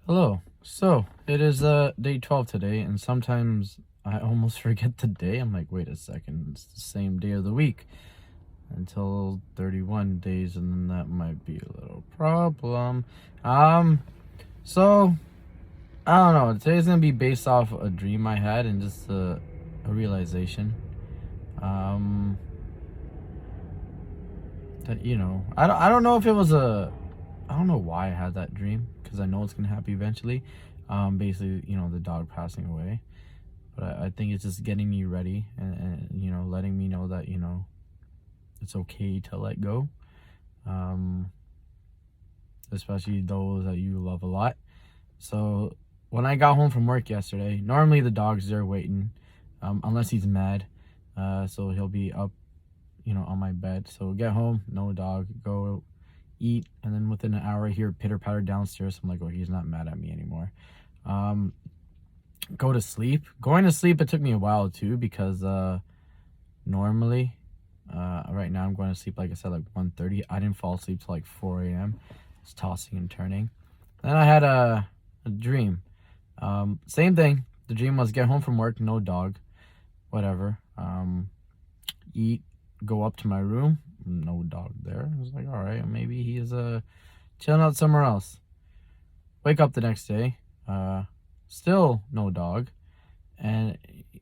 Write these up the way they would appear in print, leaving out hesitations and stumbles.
Hello. So it is day 12 today, and sometimes I almost forget the day. I'm like, wait a second, it's the same day of the week until 31 days, and then that might be a little problem. Um, so I don't know. Today's gonna be based off a dream I had and just a realization. Um, that I don't know if it was I don't know why I had that dream because I know it's gonna happen eventually. Basically, the dog passing away. But I think it's just getting me ready and letting me know that it's okay to let go. Um, Especially those that you love a lot. So when I got home from work yesterday, normally the dog's there waiting, unless he's mad. So he'll be up, on my bed. So get home, no dog, go eat, and then within an hour, I hear pitter patter downstairs. I'm like, oh, he's not mad at me anymore. Um, go to sleep. Going to sleep, it took me a while too because normally, right now I'm going to sleep like I said, like 1:30. I didn't fall asleep till like 4 a.m. It's tossing and turning. Then I had a dream. Same thing. The dream was get home from work, no dog, whatever. Eat, go up to my room, no dog there. I was like, all right, maybe he's chilling out somewhere else. Wake up the next day, still no dog, and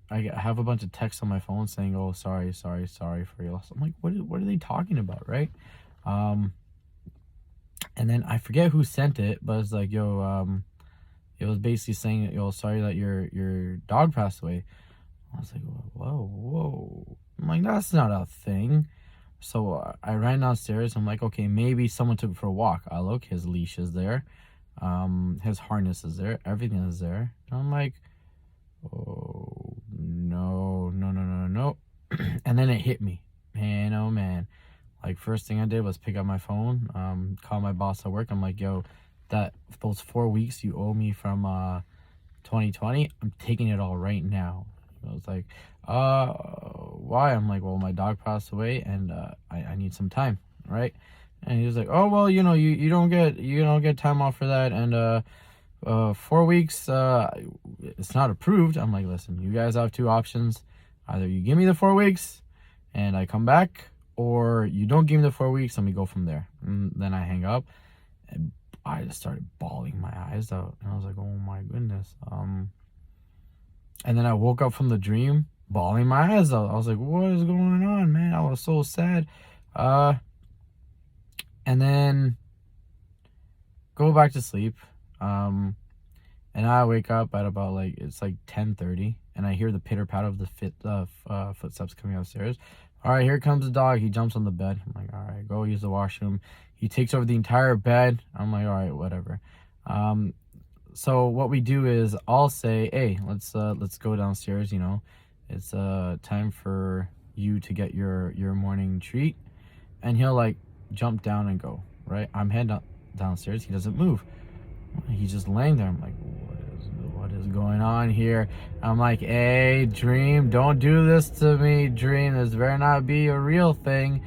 I have a bunch of texts on my phone saying, "Oh, sorry for your loss." I'm like, what are they talking about, right? Um, and then I forget who sent it, but it's like, yo, it was basically saying, yo, sorry that your dog passed away. I was like, whoa. I'm like, that's not a thing. So I ran downstairs. I'm like, okay, maybe someone took it for a walk. I look, his leash is there, his harness is there, everything is there. And I'm like, oh no. And then it hit me, man, oh man. Like, first thing I did was pick up my phone, call my boss at work. I'm like, yo, those 4 weeks you owe me from 2020, I'm taking it all right now. I was like, why? I'm like, well, my dog passed away and I need some time, right? And he was like, oh well, you don't get time off for that, and 4 weeks, it's not approved. I'm like, listen, you guys have two options. Either you give me the 4 weeks and I come back, or you don't give me the 4 weeks and we go from there. And then I hang up, and I just started bawling my eyes out, and I was like, oh my goodness. And then I woke up from the dream, bawling my eyes out. I was like, what is going on, man? I was so sad. Uh, and then go back to sleep. And I wake up at about like it's like 10:30, and I hear the pitter patter of the footsteps coming upstairs. All right, here comes the dog. He jumps on the bed. I'm like, all right, go use the washroom. He takes over the entire bed. I'm like, all right, whatever. Um, so what we do is I'll say, hey, let's go downstairs. It's time for you to get your morning treat, and he'll like jump down and go. Right, I'm heading up downstairs. He doesn't move. He's just laying there. I'm like, what is going on here? I'm like, hey, Dream, don't do this to me, Dream. This better not be a real thing.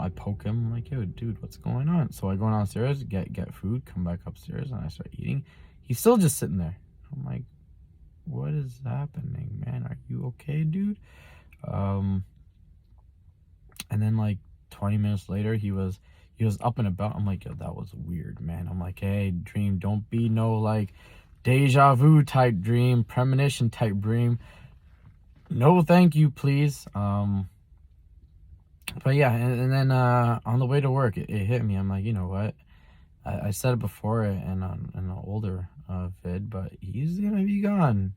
I poke him. I'm like, yo, dude, what's going on? So I go downstairs, get food, come back upstairs, and I start eating. He's still just sitting there. I'm like, what is happening, man? Are you okay, dude? Um, and then like 20 minutes later, he was up and about. I'm like, yo, that was weird, man. I'm like, hey, Dream, don't be no like deja vu type dream, premonition type dream. No, thank you, please. But yeah, and then on the way to work, it hit me. I'm like, you know what? I said it before in an older vid, but he's gonna be gone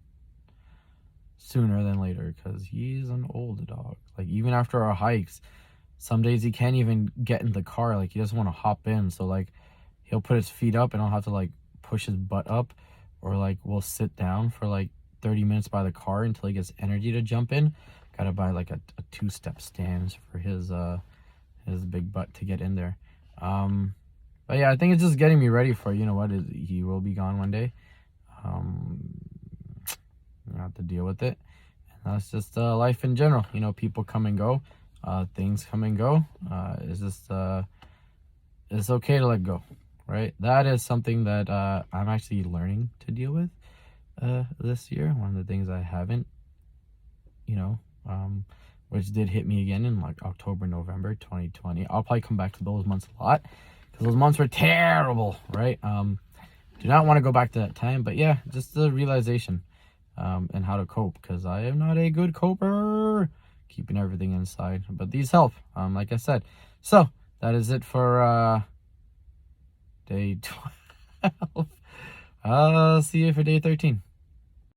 sooner than later because he's an old dog. Like, even after our hikes, some days he can't even get in the car. Like, he doesn't want to hop in. So like, he'll put his feet up and I'll have to like push his butt up, or like we'll sit down for like 30 minutes by the car until he gets energy to jump in. Gotta buy like a two-step stands for his big butt to get in there. But yeah, I think it's just getting me ready for, he will be gone one day. Um, I have to deal with it. And that's just life in general. People come and go. Things come and go. It's okay to let go, right? right? That is something that I'm actually learning to deal with this year. One of the things I haven't, you know, which did hit me again in like October, November 2020. I'll probably come back to those months a lot because those months were terrible, right? Do not want to go back to that time, but yeah, just the realization and how to cope, because I am not a good coper, keeping everything inside, but these help, like I said. So that is it for day 12. See you for day 13.